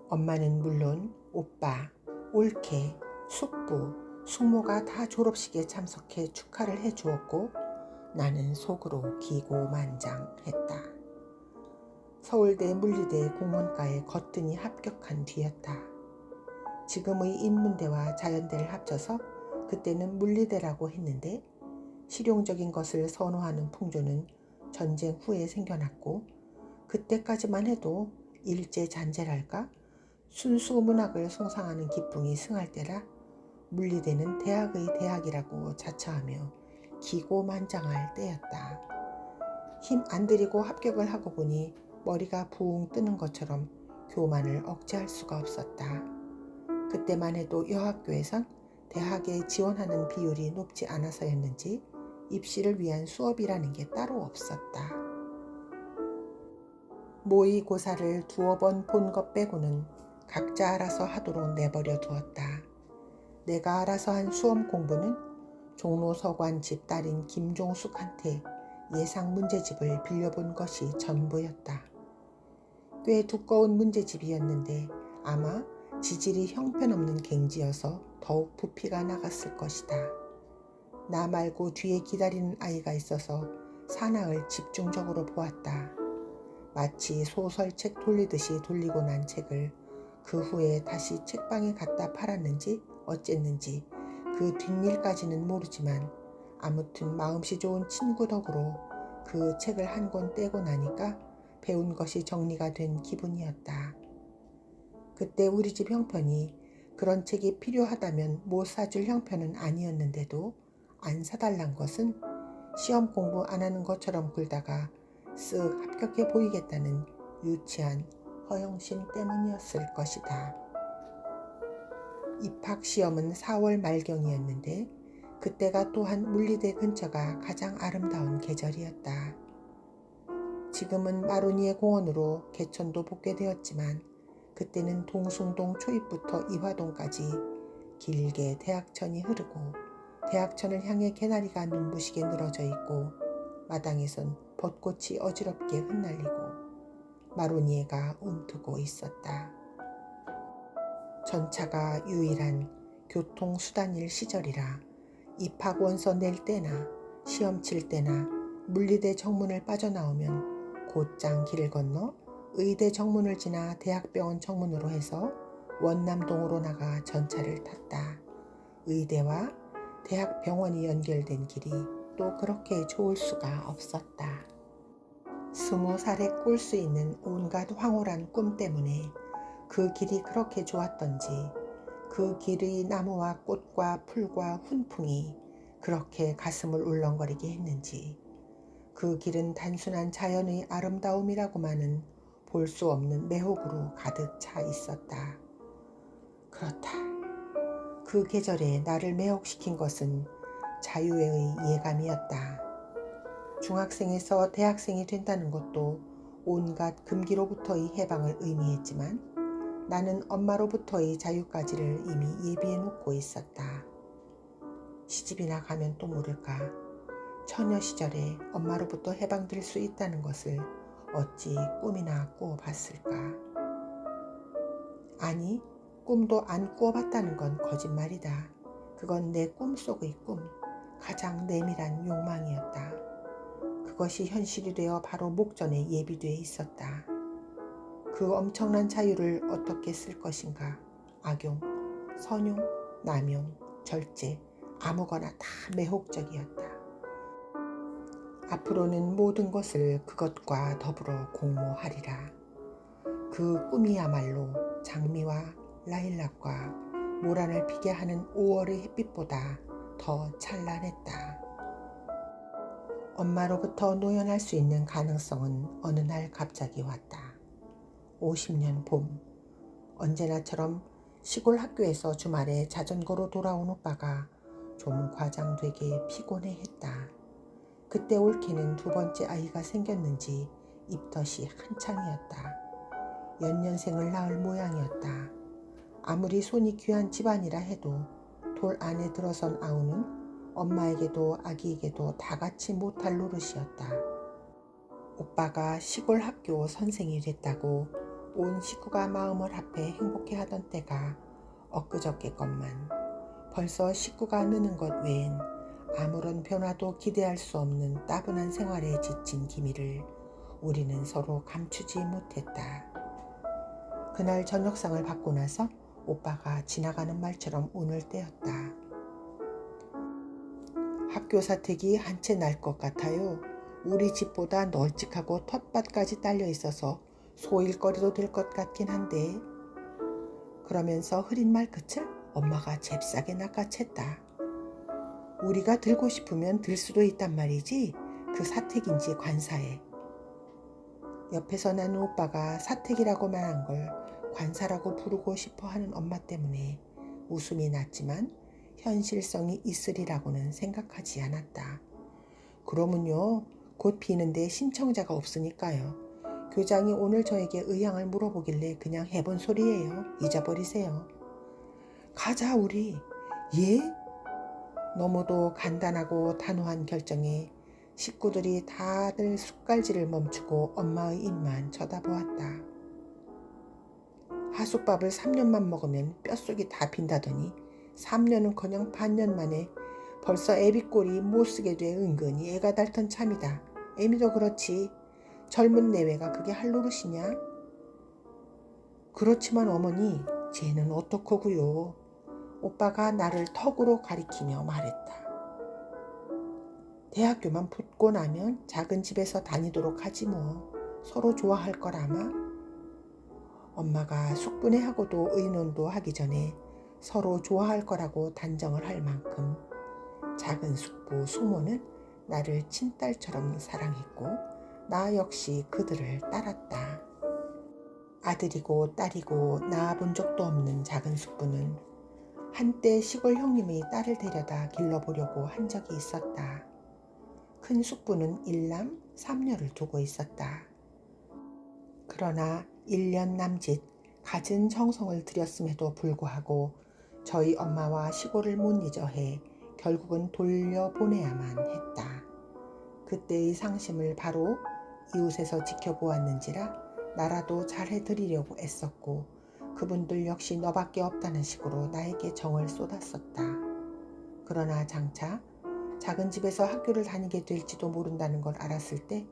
엄마는 물론 오빠, 올케, 숙부, 숙모가 다 졸업식에 참석해 축하를 해주었고 나는 속으로 기고만장했다. 서울대 물리대 국문과에 거뜬히 합격한 뒤였다. 지금의 인문대와 자연대를 합쳐서 그때는 물리대라고 했는데 실용적인 것을 선호하는 풍조는 전쟁 후에 생겨났고 그때까지만 해도 일제잔재랄까 순수 문학을 숭상하는 기풍이 승할 때라 물리대는 대학의 대학이라고 자처하며 기고만장할 때였다. 힘 안 들이고 합격을 하고 보니 머리가 붕 뜨는 것처럼 교만을 억제할 수가 없었다. 그때만 해도 여학교에선 대학에 지원하는 비율이 높지 않아서였는지 입시를 위한 수업이라는 게 따로 없었다. 모의고사를 2번 본 것 빼고는 각자 알아서 하도록 내버려 두었다. 내가 알아서 한 수험 공부는 종로서관 집딸인 김종숙한테 예상 문제집을 빌려본 것이 전부였다. 꽤 두꺼운 문제집이었는데 아마 지질이 형편없는 갱지여서 더욱 부피가 나갔을 것이다. 나 말고 뒤에 기다리는 아이가 있어서 사나을 집중적으로 보았다. 마치 소설책 돌리듯이 돌리고 난 책을 그 후에 다시 책방에 갖다 팔았는지 어쨌는지 그 뒷일까지는 모르지만 아무튼 마음씨 좋은 친구 덕으로 그 책을 한 권 떼고 나니까 배운 것이 정리가 된 기분이었다. 그때 우리 집 형편이 그런 책이 필요하다면 못 사줄 형편은 아니었는데도 안 사달란 것은 시험 공부 안 하는 것처럼 굴다가 쓱 합격해 보이겠다는 유치한 허영심 때문이었을 것이다. 입학시험은 4월 말경이었는데 그때가 또한 물리대 근처가 가장 아름다운 계절이었다. 지금은 마로니에 공원으로 개천도 복개되었지만 그때는 동숭동 초입부터 이화동까지 길게 대학천이 흐르고 대학천을 향해 개나리가 눈부시게 늘어져 있고 마당에선 벚꽃이 어지럽게 흩날리고 마로니에가 움트고 있었다. 전차가 유일한 교통수단일 시절이라 입학 원서 낼 때나 시험 칠 때나 물리대 정문을 빠져나오면 곧장 길을 건너 의대 정문을 지나 대학병원 정문으로 해서 원남동으로 나가 전차를 탔다. 의대와 대학병원이 연결된 길이 또 그렇게 좋을 수가 없었다. 20살에 꿀 수 있는 온갖 황홀한 꿈 때문에 그 길이 그렇게 좋았던지 그 길의 나무와 꽃과 풀과 훈풍이 그렇게 가슴을 울렁거리게 했는지 그 길은 단순한 자연의 아름다움이라고만은 볼 수 없는 매혹으로 가득 차 있었다. 그렇다. 그 계절에 나를 매혹시킨 것은 자유의 예감이었다. 중학생에서 대학생이 된다는 것도 온갖 금기로부터의 해방을 의미했지만 나는 엄마로부터의 자유까지를 이미 예비해 놓고 있었다. 시집이나 가면 또 모를까. 처녀 시절에 엄마로부터 해방될 수 있다는 것을 어찌 꿈이나 꾸어봤을까. 아니, 꿈도 안 꾸어봤다는 건 거짓말이다. 그건 내 꿈속의 꿈, 가장 내밀한 욕망이었다. 그것이 현실이 되어 바로 목전에 예비되어 있었다. 그 엄청난 자유를 어떻게 쓸 것인가? 악용, 선용, 남용, 절제, 아무거나 다 매혹적이었다. 앞으로는 모든 것을 그것과 더불어 공모하리라. 그 꿈이야말로 장미와 라일락과 모란을 피게 하는 5월의 햇빛보다 더 찬란했다. 엄마로부터 노연할 수 있는 가능성은 어느 날 갑자기 왔다. 50년 봄, 언제나처럼 시골 학교에서 주말에 자전거로 돌아온 오빠가 좀 과장되게 피곤해했다. 그때 올케는 두 번째 아이가 생겼는지 입덧이 한창이었다. 연년생을 낳을 모양이었다. 아무리 손이 귀한 집안이라 해도 돌 안에 들어선 아우는 엄마에게도 아기에게도 다 같이 못할 노릇이었다. 오빠가 시골 학교 선생이 됐다고 온 식구가 마음을 합해 행복해하던 때가 엊그저께건만 벌써 식구가 느는 것 외엔 아무런 변화도 기대할 수 없는 따분한 생활에 지친 기미를 우리는 서로 감추지 못했다. 그날 저녁상을 받고 나서 오빠가 지나가는 말처럼 운을 떼었다. 학교 사택이 한 채 날 것 같아요. 우리 집보다 널찍하고 텃밭까지 딸려 있어서 소일거리도 될 것 같긴 한데. 그러면서 흐린 말끝을 엄마가 잽싸게 낚아챘다. 우리가 들고 싶으면 들 수도 있단 말이지. 그 사택인지 관사에. 옆에서 나는 오빠가 사택이라고 말한 걸 관사라고 부르고 싶어 하는 엄마 때문에 웃음이 났지만 현실성이 있으리라고는 생각하지 않았다. 그러면요, 곧 비는데 신청자가 없으니까요. 교장이 오늘 저에게 의향을 물어보길래 그냥 해본 소리예요. 잊어버리세요. 가자 우리. 예? 너무도 간단하고 단호한 결정에 식구들이 다들 숟갈질을 멈추고 엄마의 입만 쳐다보았다. 하숙밥을 3년만 먹으면 뼛속이 다 빈다더니 3년은커녕 반년 만에 벌써 애비꼴이 못쓰게 돼 은근히 애가 닳던 참이다. 애미도 그렇지. 젊은 내외가 그게 할 노릇이냐? 그렇지만 어머니, 쟤는 어떡하구요. 오빠가 나를 턱으로 가리키며 말했다. 대학교만 붙고 나면 작은 집에서 다니도록 하지 뭐. 서로 좋아할 걸 아마. 엄마가 숙분회하고도 의논도 하기 전에 서로 좋아할 거라고 단정을 할 만큼 작은 숙부 수모는 나를 친딸처럼 사랑했고 나 역시 그들을 따랐다. 아들이고 딸이고 낳아본 적도 없는 작은 숙부는 한때 시골 형님이 딸을 데려다 길러보려고 한 적이 있었다. 큰 숙부는 일남 3녀를 두고 있었다. 그러나 1년 남짓 갖은 정성을 들였음에도 불구하고 저희 엄마와 시골을 못 잊어 해 결국은 돌려보내야만 했다. 그때의 상심을 바로 이웃에서 지켜보았는지라 나라도 잘해드리려고 애썼고 그분들 역시 너밖에 없다는 식으로 나에게 정을 쏟았었다. 그러나 장차 작은 집에서 학교를 다니게 될지도 모른다는 걸 알았을 때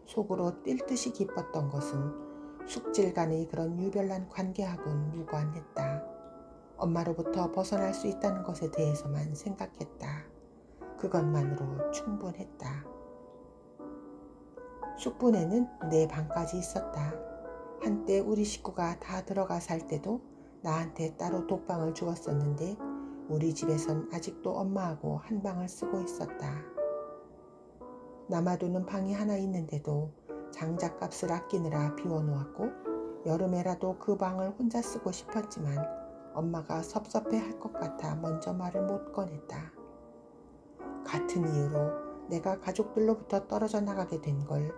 속으로 뛸 듯이 기뻤던 것은 숙질 간의 그런 유별난 관계하고는 무관했다. 엄마로부터 벗어날 수 있다는 것에 대해서만 생각했다. 그것만으로 충분했다. 숙부네는 내 방까지 있었다. 한때 우리 식구가 다 들어가 살 때도 나한테 따로 독방을 주었었는데 우리 집에선 아직도 엄마하고 한 방을 쓰고 있었다. 남아도는 방이 하나 있는데도 장작값을 아끼느라 비워놓았고 여름에라도 그 방을 혼자 쓰고 싶었지만 엄마가 섭섭해 할 것 같아 먼저 말을 못 꺼냈다. 같은 이유로 내가 가족들로부터 떨어져 나가게 된 걸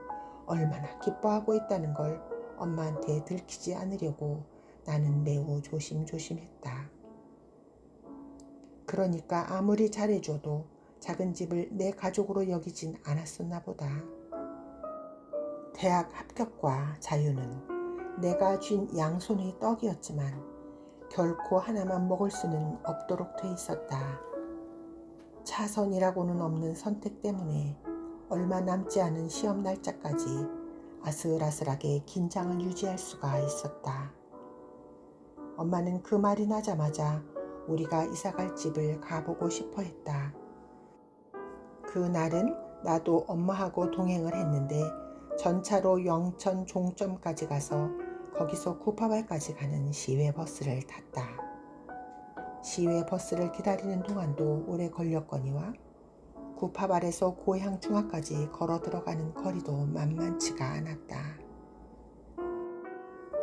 얼마나 기뻐하고 있다는 걸 엄마한테 들키지 않으려고 나는 매우 조심조심했다. 그러니까 아무리 잘해줘도 작은 집을 내 가족으로 여기진 않았었나 보다. 대학 합격과 자유는 내가 쥔 양손의 떡이었지만 결코 하나만 먹을 수는 없도록 돼 있었다. 차선이라고는 없는 선택 때문에 얼마 남지 않은 시험 날짜까지 아슬아슬하게 긴장을 유지할 수가 있었다. 엄마는 그 말이 나자마자 우리가 이사갈 집을 가보고 싶어 했다. 그날은 나도 엄마하고 동행을 했는데 전차로 영천 종점까지 가서 거기서 구파발까지 가는 시외버스를 탔다. 시외버스를 기다리는 동안도 오래 걸렸거니와 구파발에서 고향 중학까지 걸어 들어가는 거리도 만만치가 않았다.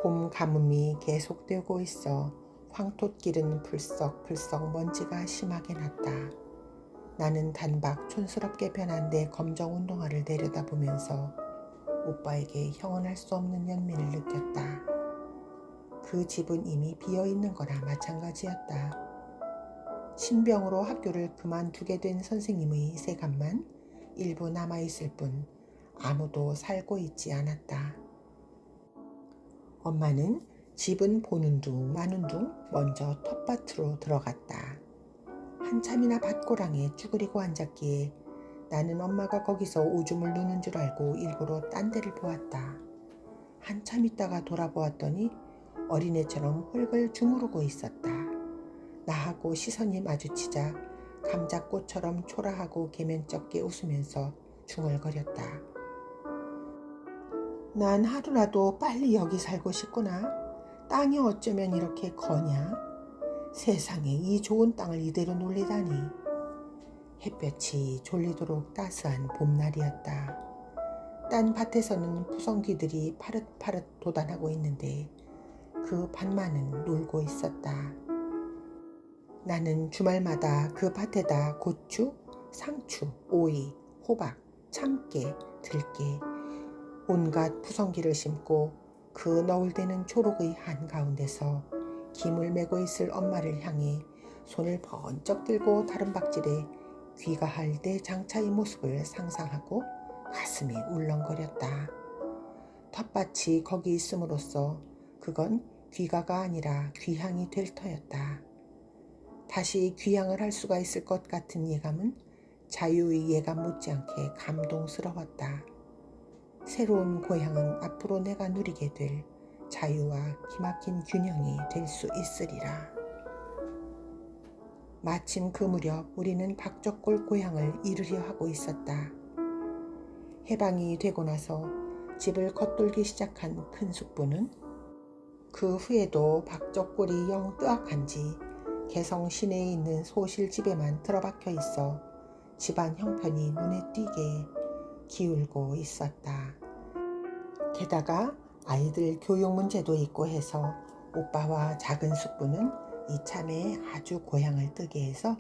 봄 가뭄이 계속되고 있어 황톳길은 풀썩풀썩 먼지가 심하게 났다. 나는 단박 촌스럽게 변한 내 검정 운동화를 내려다보면서 오빠에게 형언할 수 없는 연민을 느꼈다. 그 집은 이미 비어있는 거나 마찬가지였다. 신병으로 학교를 그만두게 된 선생님의 세간만 일부 남아있을 뿐 아무도 살고 있지 않았다. 엄마는 집은 보는 둥 마는 둥 먼저 텃밭으로 들어갔다. 한참이나 밭고랑에 쭈그리고 앉았기에 나는 엄마가 거기서 오줌을 누는 줄 알고 일부러 딴 데를 보았다. 한참 있다가 돌아보았더니 어린애처럼 홀글 주무르고 있었다. 나하고 시선이 마주치자 감자꽃처럼 초라하고 계면쩍게 웃으면서 중얼거렸다. 난 하루라도 빨리 여기 살고 싶구나. 땅이 어쩌면 이렇게 거냐? 세상에 이 좋은 땅을 이대로 놀리다니. 햇볕이 졸리도록 따스한 봄날이었다. 딴 밭에서는 푸성귀들이 파릇파릇 도단하고 있는데 그 밭만은 놀고 있었다. 나는 주말마다 그 밭에다 고추, 상추, 오이, 호박, 참깨, 들깨 온갖 푸성귀를 심고 그 너울대는 초록의 한가운데서 김을 메고 있을 엄마를 향해 손을 번쩍 들고 다른 박질에 귀가할 때 장차의 모습을 상상하고 가슴이 울렁거렸다. 텃밭이 거기 있음으로써 그건 귀가가 아니라 귀향이 될 터였다. 다시 귀향을 할 수가 있을 것 같은 예감은 자유의 예감 못지않게 감동스러웠다. 새로운 고향은 앞으로 내가 누리게 될 자유와 기막힌 균형이 될 수 있으리라. 마침 그 무렵 우리는 박적골 고향을 이르려 하고 있었다. 해방이 되고 나서 집을 겉돌기 시작한 큰 숙부는 그 후에도 박적골이 영 뜨악한지 개성 시내에 있는 소실집에만 틀어박혀 있어 집안 형편이 눈에 띄게 기울고 있었다. 게다가 아이들 교육 문제도 있고 해서 오빠와 작은 숙부는 이참에 아주 고향을 뜨게 해서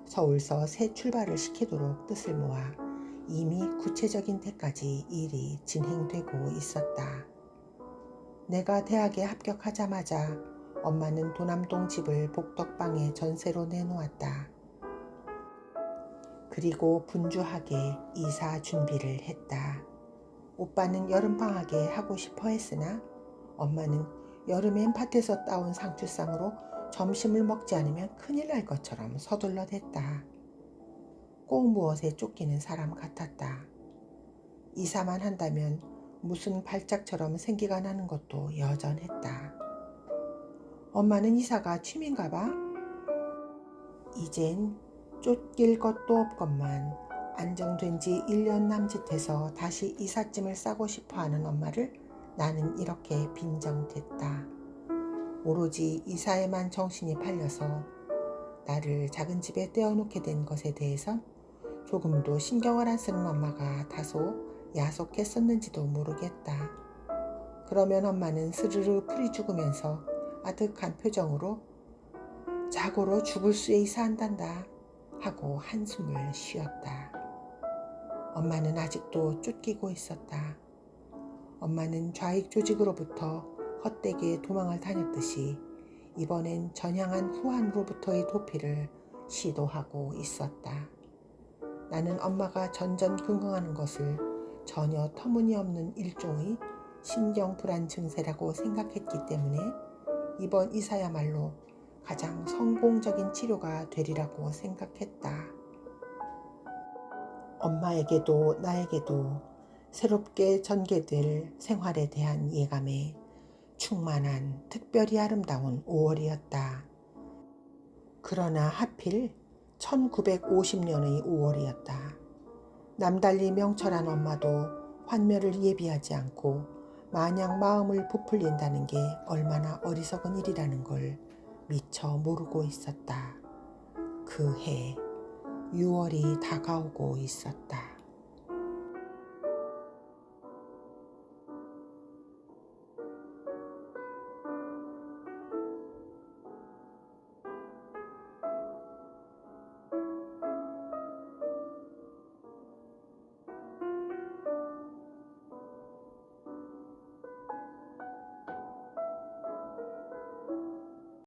서울서 새 출발을 시키도록 뜻을 모아 이미 구체적인 데까지 일이 진행되고 있었다. 내가 대학에 합격하자마자 엄마는 도남동 집을 복덕방에 전세로 내놓았다. 그리고 분주하게 이사 준비를 했다. 오빠는 여름방학에 하고 싶어 했으나 엄마는 여름엔 밭에서 따온 상추쌈으로 점심을 먹지 않으면 큰일 날 것처럼 서둘러 댔다. 꼭 무엇에 쫓기는 사람 같았다. 이사만 한다면 무슨 발작처럼 생기가 나는 것도 여전했다. 엄마는 이사가 취미인가 봐. 이젠 쫓길 것도 없건만 안정된 지 1년 남짓해서 다시 이삿짐을 싸고 싶어하는 엄마를 나는 이렇게 빈정댔다. 오로지 이사에만 정신이 팔려서 나를 작은 집에 떼어놓게 된 것에 대해선 조금도 신경을 안 쓰는 엄마가 다소 야속했었는지도 모르겠다. 그러면 엄마는 스르르 풀이 죽으면서 아득한 표정으로 자고로 죽을 수에 이사한단다 하고 한숨을 쉬었다. 엄마는 아직도 쫓기고 있었다. 엄마는 좌익 조직으로부터 헛되게 도망을 다녔듯이 이번엔 전향한 후한으로부터의 도피를 시도하고 있었다. 나는 엄마가 전전긍긍하는 것을 전혀 터무니없는 일종의 신경불안 증세라고 생각했기 때문에 이번 이사야말로 가장 성공적인 치료가 되리라고 생각했다. 엄마에게도 나에게도 새롭게 전개될 생활에 대한 예감에 충만한 특별히 아름다운 5월이었다. 그러나 하필 1950년의 5월이었다. 남달리 명철한 엄마도 환멸을 예비하지 않고 마냥 마음을 부풀린다는 게 얼마나 어리석은 일이라는 걸 미처 모르고 있었다. 그 해 6월이 다가오고 있었다.